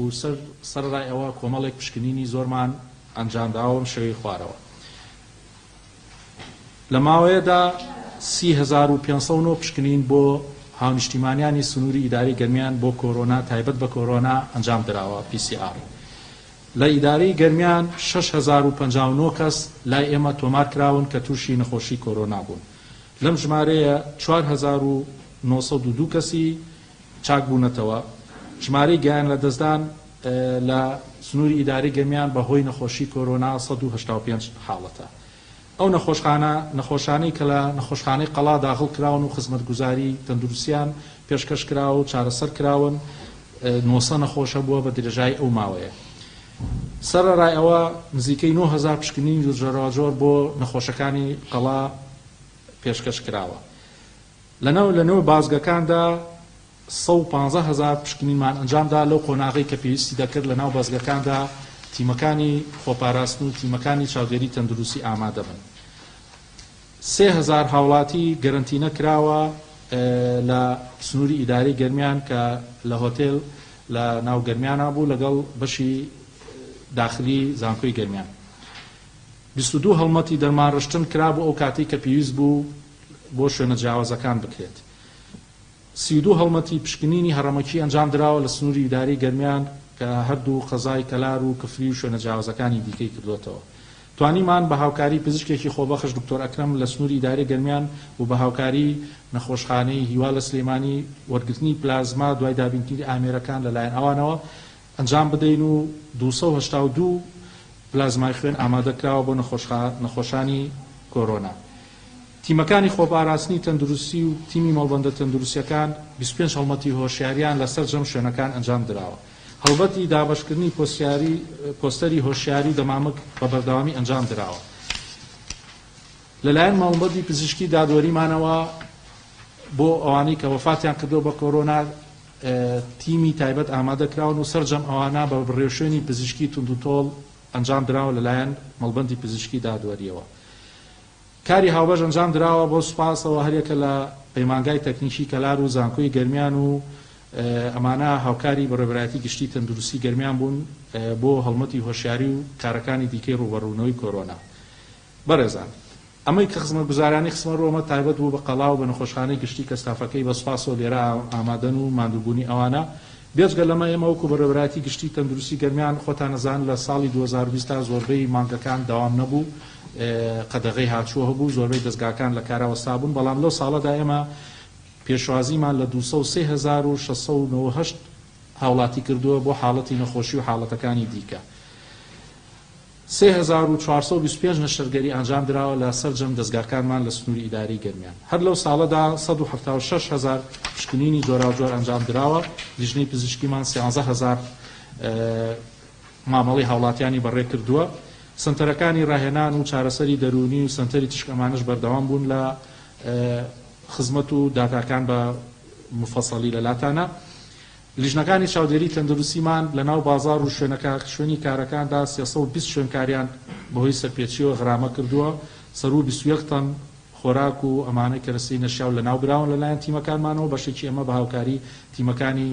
و سەرڕای ئەوە کۆمەڵێک پشکنینی زۆرمان ئەنجامداوە شەوی خوارەوە. لە ماوەیەدا 30,500 پشکنین بۆ هاونیشتیمانیانی سنووری ئیداری گەرمیان بۆ کۆرۆنا تایبەت بە کۆرۆنا ئەنجام درراوە PCR. لە ئیدارەی گەرمیان 6,059 کەس لای ئێمە تۆمار کراون کە تووشی نەخۆشی کۆرۆنا بوون. لەم ژمارەیە 4,902 کەسی چاک بوونەتەوە. ژمارەی گیان لە دەستدان لە سنووری ئیداری گەرمیان بەهۆی نەخۆشی کۆرۆنا 185 حاڵەتە. ئەو نەخۆشانەی کە لە نەخۆشخانەی قەڵا داخڵ کراون و خزمەتگوزاری تەندروستیان پێشکەش کراوە و چارەسەر کراون 900 نەخۆشە بووە بە درێژای ئەو ماوەیە. سەرڕای ئەوە نزیکەی 9,000 پشکنینی جۆراوجۆر بۆ نەخۆشەکانی قەڵا پێشکەش کراوە. لەنەوە بازگەکاندا 115,000 پشکنینمان ئەنجامدا لەو قۆناغی کە پێویستی دەکرد لە ناو بازگەکاندا تیمەکانی خۆپاراستن و تیمەکانی چاودێری تەندروستی ئامادە بن. 3,000 هاوڵاتی گەرنتینە کراوە لە سنووری ئیداری گەرمیان کە لە هۆتێل لە ناو گەرمیانە بوو لەگەڵ بەشی داخلی زانکۆی گەرمیان. 22 هەڵمەتی دەرمانڕشتن کرا بۆ ئەو کاتی کە پێویست بوو بۆ شوێنە جیاوازەکان بکرێت. 32 هەڵمەتی پشکنینی هەڕەمەکی ئەنجام دراوە لە سنووری ئیداری گەرمیان کە هەردوو قەزای کەلار و کفری و شوێنە جیاوازەکانی دیکەی کردوێتەوە. توانیمان بە هاوکاری پزیشکێکی خۆبەخش دکتۆر ئەکرەم لە سنووری ئیداری گەرمیان و بە هاوکاری نەخۆشخانەی هیوا لە سلێمانی وەرگرتنی پلازما دوای دابینکردنی ئامێرەکان لەلایەن ئەوانەوە ئەنجام بدەین و 282 پلازمای خوێن ئامادەکراوە بۆ نەخۆشانی کۆرۆنا. تیمەکانی خۆپاراستنی تەندروستی و تیمی مەڵبەندە تەندروستیەکان 25 هەڵمەتی هۆشیاریان لەسەر جەم شوێنەکان ئەنجام درراوە. هەڵبەتی دابەشکردنی پۆستەری هۆشیاری دەمامک بە بەردەوامی ئەنجام درراوە. لەلایەن مەڵبەندی پزیشکی دادوەریمانەوە بۆ ئەوانەی کە وەفاتیان کردو بە کۆرۆنا تیمی تایبەت ئامادەکراون و سەرجەم ئەوانە بە بڕێوشێنی پزیشکی توندوتۆڵ ئەنجام دراوە لەلایەن مەڵبەندی پزیشکی دادوەریەوە. کاری هاوبەش ئەنجام دراوە بۆ سوپاسەوە هەرێکە لە پەیمانگای تەکنیکی کەلار و زانکۆی گەرمیان و ئەمانە هاوکاری بەڕێوەبەرایەتی گشتی تەندروستی گەرمیان بوون بۆ هەڵمەتی هۆشیاری و کارەکانی دیکەی ڕوبەڕوونەوەی کۆرۆنا. بەڕێزان، ئەمەی کە خزمەتگوزارانی خزمەتڕۆمە تایبەت بوو بە قەڵا و بە نەخۆشخانەی گشتی کە ستافەکەی بە سوپاسەوە لێرە ئامادەن و ماندووبوونی ئەوانە بێجگە لەمە ئێمە وەکو بەڕێوەبەرایەتی گشتی تەندروستی گەرمیان خۆتان نەزان لە ساڵی 2020 تا زۆربەی مانگەکان داوام نەبوو، قەدەغەی هاتووە هەبوو، زۆربەی دەستگاکان لە کاراوەستا بوون، بەڵام لەو ساڵەدا ئێمە پێشوازیمان لە 203,698 هاوڵاتی کردووە بۆ حاڵەتی نەخۆشی و حاڵەتەکانی دیکە. 3,425 نەشتەرگەری ئەنجام دراوە لە سەرجەم دەستگاکانمان لە سنووری ئیداری گەرمیان. هەر لەو ساڵەدا 176,000 پشکنینی جۆراوجۆر ئەنجام دراوە، لیژنەی پزیشکیمان 13,000 مامەڵی هاوڵاتیانی بەڕێ کردووە. سنتەرەکانی ڕاهێنان و چارەسەری دەرونی و سنتەری تشکەمانش بەردەوام بوون لە خزمەت و داتاکان بە مفەسەڵی لەلاتانە. لیژنەکانی چاودێری تەندروستیمان لە ناو بازار و شوێنی کارەکاندا 320 شوێنکاریان بەهۆی سەرپێچیەوە غرامە کردووە، سەر و 21 تەن خۆراک و ئەمانەی کەرەسی نەشیاو لە ناو براون لەلایەن تیمەکانمانەوە. بەشێکی ئەمە بە هاوکاری تیمەکانی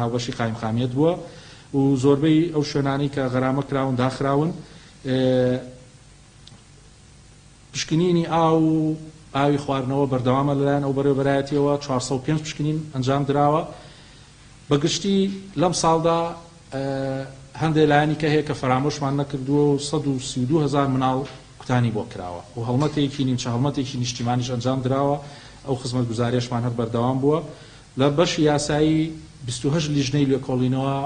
هاوبەشی قایمخامیەت بووە و زۆربەی ئەو شوێنانی کە غرامە کراون داخراون. پشکنینی ئاوی خواردنەوە بەردەوامە لەلایەن ئەو بەڕێوەبەرایەتیەوە 405 پشکنین ئەنجام دراوە. بەگشتی لەم ساڵدا هەندێک لایەنی کە هەیە کە فەرامۆشمان نەکردووە و 132,000 مناڵ کوتانی بۆ کراوە و هەڵمەتێکی نیمچە هەڵمەتێکی نیشتیمانیش ئەنجام دراوە. ئەو خزمەت گوزاریشمان هەر بەردەوام بووە. لە بەشی یاسایی 28 لیژنەی لێکۆڵینەوە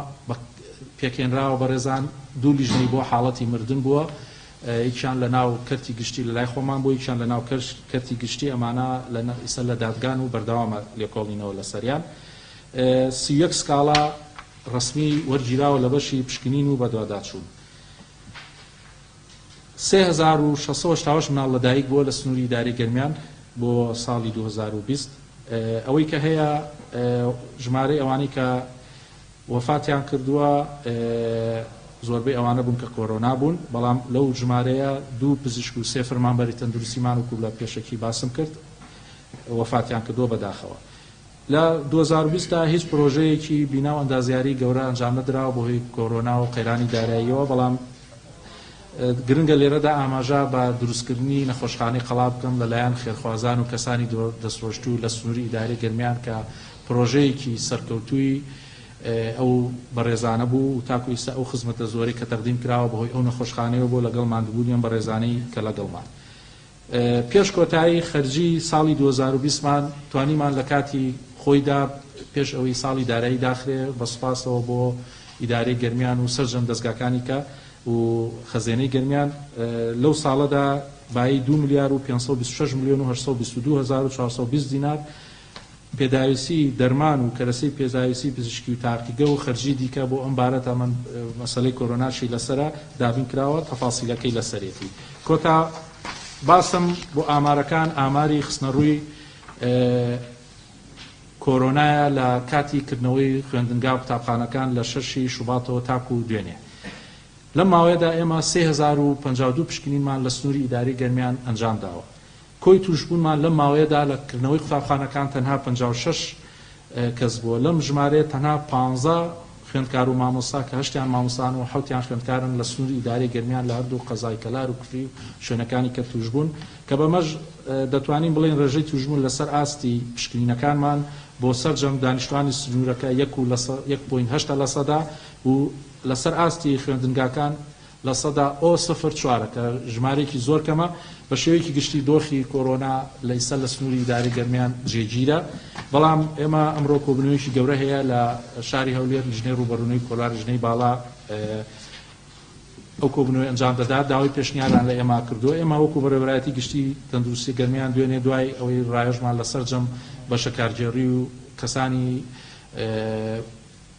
پێکێنراوە بەڕێزان، 2 لیژنەی بۆ حاڵەتی مردن بووە، یەکیان لە ناو کەرتی گشتی لە لای خۆمان بوو، یەکیان لە ناو کەرتی گشتی ئەمانە ئیسە لە دادگان و بەردەوامە لێکۆڵینەوە لە سەریان. 31 سکاڵا ڕسمی وەرگیراوە لە بەشی پشکنین و بەدواداچوون. 3,680 مناڵ لەدایک بووە لە سنووری ئیداری گەرمیان بۆ ساڵی 2020. ئەوەی کە هەیە ژمارەی ئەوانەی کە وەفاتیان کردووە زۆربەی ئەوانە بوون کە کۆرۆنا بوون، بەڵام لەو ژمارەیە 2 پزیشک و 3 فەرمانبەری تەندروستیمان وەکو لە پێشەکی باسم کرد وەفاتیان کردووە بەداخەوە. لە 2020دا هیچ پرۆژەیەکی بیناو ئەندازیاری گەورە ئەنجام نەدراوە بۆ هۆی کۆرۆنا و قەیرانی داراییەوە، بەڵام گرنگە لێرەدا ئاماژە بە دروستکردنی نەخۆشخانەی قەڵا بکەم لەلایەن خێرخوازان و کەسانی دەستڕۆشتوو لە سنووری ئیداری گەرمیان کە پرۆژەیەکی سەرکەوتووی ئەو بەڕێزانە بوو و تاکو ئێستا ئەو خزمەتە زۆری کە تەقدیم کراوە بەهۆی ئەو نەخۆشخانەیەوە بۆ لەگەڵمان بوونیان بە ڕێزانەی کە لەگەڵمان. پێش کۆتایی خەرجی ساڵی 2020مان توانیمان لە کاتی خۆیدا پێش ئەوەی ساڵی دارایی داخرێ بە سوپاسەوە بۆ ئیدارەی گەرمیان و سەرجەم دەستگاکانی کە و خەزێنەی گەرمیان لەو ساڵەدا بای 2 ملیار و 526 میلیۆن و 822,420 دینار پێداویستی دەرمان و کەرەسەی پێداویستی پزیشکی و تاقیگە و خەرجی دیکە بۆ ئەم بارەتە من مەسەلەی کۆرۆناشی لەسرە دابین کراوە تەفاسیلەکەی لەسەرێتی. کۆتا باسم بۆ ئامارەکان ئاماری خستنەڕووی کۆرۆنایە لە کاتی کردنەوەی خوێندنگا و قوتابخانەکان لە 6 شوباتەوە تاکو و دوێنێ. لەم ماوەیەدا ئێمە 3052 پشکنینمان لە سنووری ئیداری گەرمیان ئەنجام داوە. کۆی توشبوونمان لەم ماوەیەدا لە کردنەوەی قوتابخانەکان تەنها 56 کەس بووە. لەم ژمارەیە تەنها 15 خوێندکار و مامۆستا کە 8یان مامۆستان و 7یان خوێندکارن لە سنووری ئیداری گەرمیان لە هەردوو قەزای کەلار و کوفری و شوێنەکانی کە توشبوون کە بەمەش دەتوانین بڵێن ڕێژەی توشبوون لەسەر ئاستی پشکنینەکانمان بۆ سەرجەم دانیشتوانی سنوورەکە 1.8 لە سەدا و لەسەر ئاستی خوێندنگاکان لە سەدا ئۆ 0.4 کە ژمارەیەکی زۆر کەمە بە شێوەیەکی گشتی دۆخی کۆرۆنا لە ئێستا لە سنووری ئیداری گەرمیان جێگیرە. بەڵام ئێمە ئەمڕۆ کۆبنەوەیەکی گەورە هەیە لە شاری هەولێر ژنەی ڕوبەڕوونەی کۆلار ژنەی باڵا ئەو کۆبنەوەی ئەنجام دەدات داوای پێشنیاران لە ئێمە کردووە. ئێمە وەکو بەڕێوەبەرایەتی گشتی تەندروستی گەرمیان دوێنێ دوای ئەوەی ڕایژمان لەسەر جەم بە شەکارجێڕی و کەسانی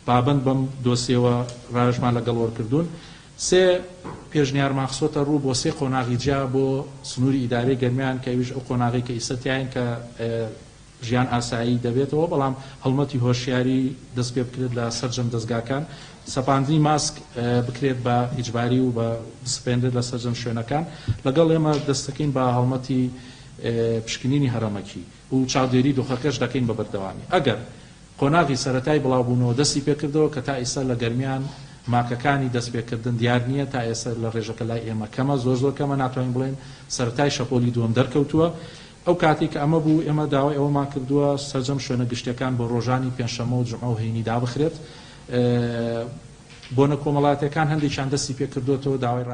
بابند بەم دۆسیەوە ڕایژمان لەگەڵ وەرکردوون. سێ پێشنیارمان خسۆتە ڕوو بۆ سێ قۆناغی جیا بۆ سنووری ئیدارەی گەرمیان کە ویش ئەو قۆناغی کە ئیسەتیان کە ژیان ئاسایی دەبێتەوە، بەڵام هەڵمەتی هۆشیاری دەست پێ بکرێت لە سەرجەم دەستگاکان، سەپاندنی ماسک بکرێت بە ئیجباری و بە سپێندرێت لە سەرجەم شوێنەکان. لەگەڵ ئێمە دەستەکەین بە هەڵمەتی پشکنینی هەرەمەکی و چاودێری دۆخەکەش دەکەین بە بەردەوامی. ئەگەر قۆناغی سەرەتای بڵاوبوونەوە دەستی پێکردەوە کە تا ئێستا لە گەرمیان ماکەکانی دەست پێکردن دیار نییە، تا ئێستا لە ڕێژەکە لای ئێمە کەمە، زۆر کەمە، ناتوانین بڵێن سەرەتای شەپۆلی دووەم دەرکەوتووە. ئەو کاتی کە ئەمە بوو ئێمە داوای ئەوەمان کردووە سەرجەم شوێنە گشتیەکان بۆ ڕۆژانی پێنجشەممە و جومعە و هەینی دابخرێت. بۆنە کۆمەڵاتیەکان هەندێکیان دەستی پێکردوێتەوە داوای